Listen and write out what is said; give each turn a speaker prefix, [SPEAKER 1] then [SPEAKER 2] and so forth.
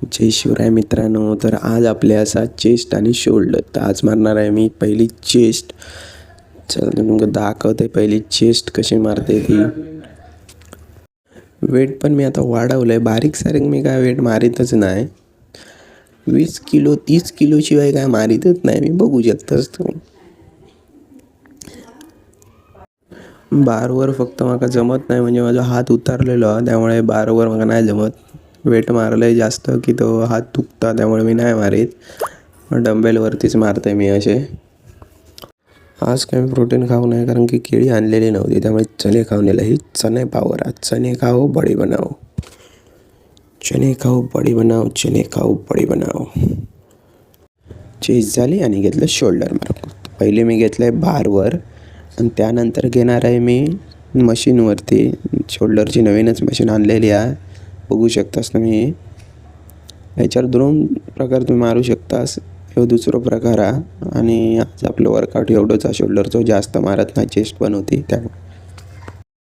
[SPEAKER 1] जय शिवराय मित्रांनो. तर आज आपल्या असा चेस्ट आणि शोल्डर. तर आज मारणार आहे मी पहिली चेस्ट. चल मग दाखवते पहिली चेस्ट कशी मारते ती. वेट पण मी आता वाढवलं आहे. बारीक सारीक मी काय वेट मारितच नाही. 20 किलो 30 किलो शिवाय काय मारितच नाही मी, बघू शकतास तुम्ही. बारवर फक्त मला जमत नाही, म्हणजे माझा हात उतारलेलो त्यामुळे बारवर मला नाही जमत. वेट मारलंय जास्त की तो हात दुखता, त्यामुळे मी नाही मारीत. डंबेलवरतीच मारते मी असे. आज काही प्रोटीन खाऊ नाही कारण की केळी आणलेली नव्हती, त्यामुळे चणे खाऊन नेलं. ही चणे पावर. आज चणे खाओ बडी बनाओ, चणे खाओ बडी बनाओ, चणे खाओ बडी बनाओ. चेस्ट झाली आणि घेतलं शोल्डर मार्क. पहिले मी घेतलं आहे बारवर आणि त्यानंतर घेणार आहे मी मशीनवरती. शोल्डरची नवीनच मशीन आणलेली आहे, बघू शकतास तुम्ही. याच्यावर 2 प्रकार तुम्ही मारू शकतास. हे दुसरा प्रकार आहे आणि आज आपलं वर्कआउट एवढंच आहे. शोल्डरचं जास्त मारत नाही, चेस्ट पण होती त्यामुळे.